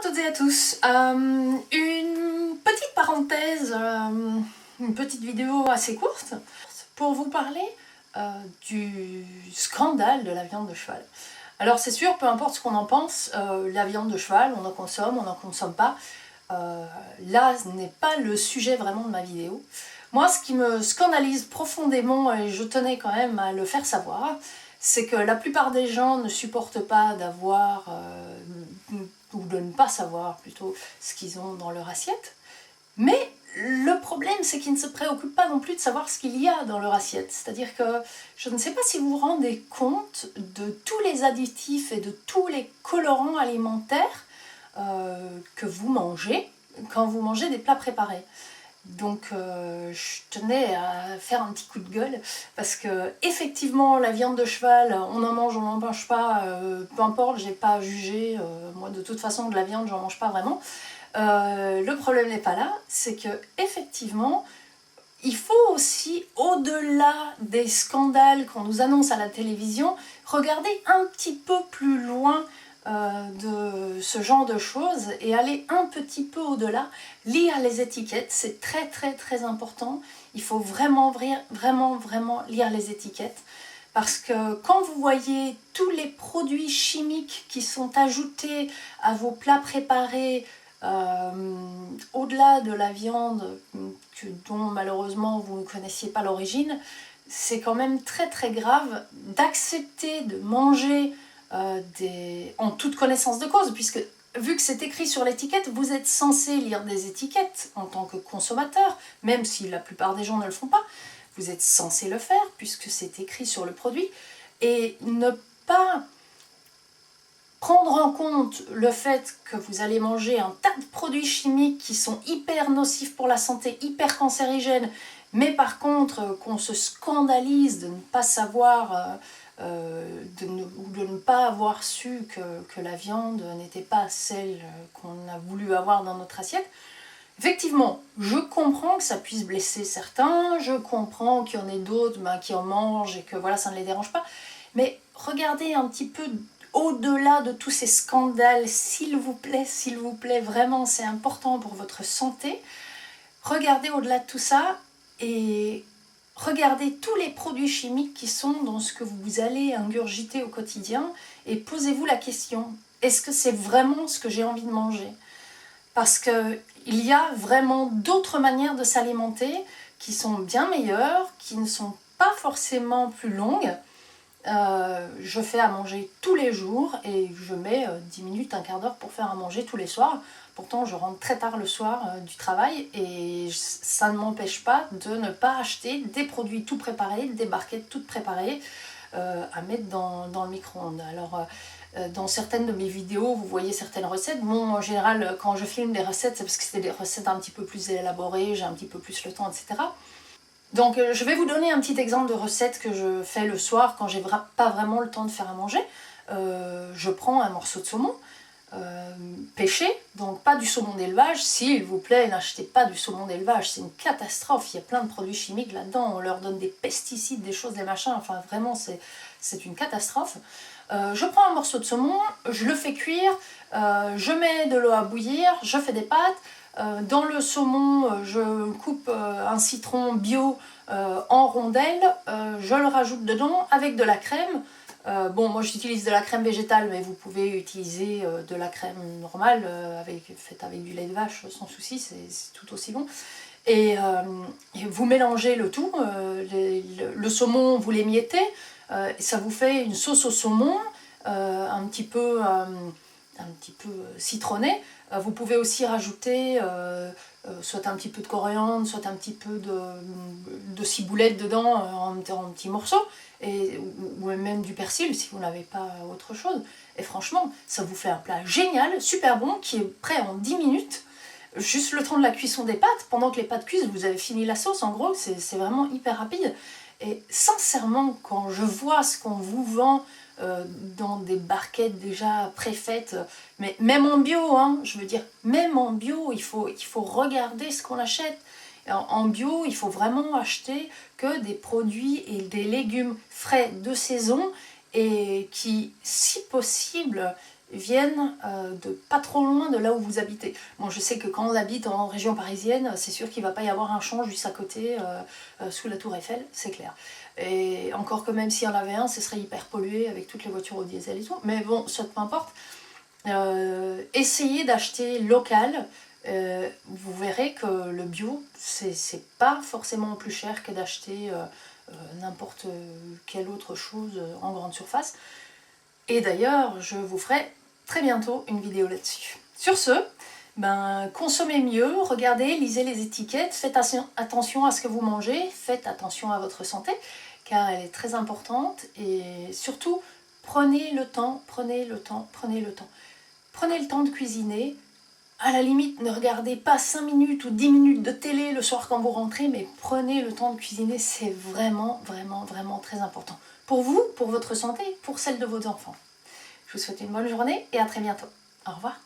toutes et à tous, une petite parenthèse, une petite vidéo assez courte pour vous parler du scandale de la viande de cheval. Alors c'est sûr, peu importe ce qu'on en pense, la viande de cheval, on en consomme pas. Là, ce n'est pas le sujet vraiment de ma vidéo. Moi, ce qui me scandalise profondément, et je tenais quand même à le faire savoir, c'est que la plupart des gens ne supportent pas d'avoir, ou de ne pas savoir plutôt, ce qu'ils ont dans leur assiette. Mais le problème, c'est qu'ils ne se préoccupent pas non plus de savoir ce qu'il y a dans leur assiette. C'est-à-dire que je ne sais pas si vous vous rendez compte de tous les additifs et de tous les colorants alimentaires que vous mangez quand vous mangez des plats préparés. Donc je tenais à faire un petit coup de gueule parce que effectivement la viande de cheval, on en mange, on n'en mange pas, peu importe, j'ai pas à juger, moi de toute façon de la viande j'en mange pas vraiment. Le problème n'est pas là, c'est que effectivement il faut aussi, au-delà des scandales qu'on nous annonce à la télévision, regarder un petit peu plus loin de ce genre de choses et aller un petit peu au-delà, lire les étiquettes, c'est très très très important. Il faut vraiment lire les étiquettes parce que quand vous voyez tous les produits chimiques qui sont ajoutés à vos plats préparés, au-delà de la viande dont malheureusement vous ne connaissiez pas l'origine, c'est quand même très très grave d'accepter de manger en toute connaissance de cause, puisque vu que c'est écrit sur l'étiquette, vous êtes censé lire des étiquettes en tant que consommateur, même si la plupart des gens ne le font pas, vous êtes censé le faire puisque c'est écrit sur le produit, et ne pas prendre en compte le fait que vous allez manger un tas de produits chimiques qui sont hyper nocifs pour la santé, hyper cancérigènes, mais par contre qu'on se scandalise de ne pas savoir ou de ne pas avoir su que la viande n'était pas celle qu'on a voulu avoir dans notre assiette. Effectivement, je comprends que ça puisse blesser certains, je comprends qu'il y en ait d'autres qui en mangent et que voilà, ça ne les dérange pas, mais regardez un petit peu au-delà de tous ces scandales, s'il vous plaît, vraiment, c'est important pour votre santé. Regardez au-delà de tout ça et regardez tous les produits chimiques qui sont dans ce que vous allez ingurgiter au quotidien et posez-vous la question, est-ce que c'est vraiment ce que j'ai envie de manger ? Parce qu'il y a vraiment d'autres manières de s'alimenter qui sont bien meilleures, qui ne sont pas forcément plus longues. Je fais à manger tous les jours et je mets 10 minutes, un quart d'heure pour faire à manger tous les soirs. Pourtant, je rentre très tard le soir du travail et ça ne m'empêche pas de ne pas acheter des produits tout préparés, des barquettes toutes préparées à mettre dans le micro-ondes. Alors, dans certaines de mes vidéos, vous voyez certaines recettes. Bon, en général, quand je filme des recettes, c'est parce que c'est des recettes un petit peu plus élaborées, j'ai un petit peu plus le temps, etc. Donc je vais vous donner un petit exemple de recette que je fais le soir quand j'ai pas vraiment le temps de faire à manger. Je prends un morceau de saumon pêché, donc pas du saumon d'élevage, s'il vous plaît, n'achetez pas du saumon d'élevage, c'est une catastrophe, il y a plein de produits chimiques là-dedans, on leur donne des pesticides, des choses, des machins, enfin vraiment c'est une catastrophe. Je prends un morceau de saumon, je le fais cuire, je mets de l'eau à bouillir, je fais des pâtes. Dans le saumon, je coupe un citron bio en rondelles, je le rajoute dedans avec de la crème. Bon, moi j'utilise de la crème végétale, mais vous pouvez utiliser de la crème normale, faite avec du lait de vache sans souci, c'est tout aussi bon. Et vous mélangez le tout, le saumon vous l'émiettez, et ça vous fait une sauce au saumon, un petit peu citronnée. Vous pouvez aussi rajouter soit un petit peu de coriandre, soit un petit peu de ciboulette dedans en petits morceaux, ou même du persil si vous n'avez pas autre chose. Et franchement, ça vous fait un plat génial, super bon, qui est prêt en 10 minutes. Juste le temps de la cuisson des pâtes, pendant que les pâtes cuisent, vous avez fini la sauce, en gros, c'est vraiment hyper rapide. Et sincèrement, quand je vois ce qu'on vous vend dans des barquettes déjà préfaites, mais même en bio, hein, je veux dire, même en bio, il faut regarder ce qu'on achète. En bio, il faut vraiment acheter que des produits et des légumes frais de saison et qui, si possible, viennent de pas trop loin de là où vous habitez. Bon, je sais que quand on habite en région parisienne, c'est sûr qu'il ne va pas y avoir un champ juste à côté, sous la tour Eiffel, c'est clair. Et encore que même s'il y en avait un, ce serait hyper pollué avec toutes les voitures au diesel et tout. Mais bon, ça peu importe. Essayez d'acheter local. Vous verrez que le bio, c'est pas forcément plus cher que d'acheter n'importe quelle autre chose en grande surface. Et d'ailleurs, je vous ferai très bientôt une vidéo là-dessus. Sur ce, consommez mieux, regardez, lisez les étiquettes, faites attention à ce que vous mangez, faites attention à votre santé, car elle est très importante, et surtout, prenez le temps. Prenez le temps de cuisiner. À la limite, ne regardez pas 5 minutes ou 10 minutes de télé le soir quand vous rentrez, mais prenez le temps de cuisiner, c'est vraiment, vraiment, vraiment très important. Pour vous, pour votre santé, pour celle de vos enfants. Je vous souhaite une bonne journée et à très bientôt. Au revoir.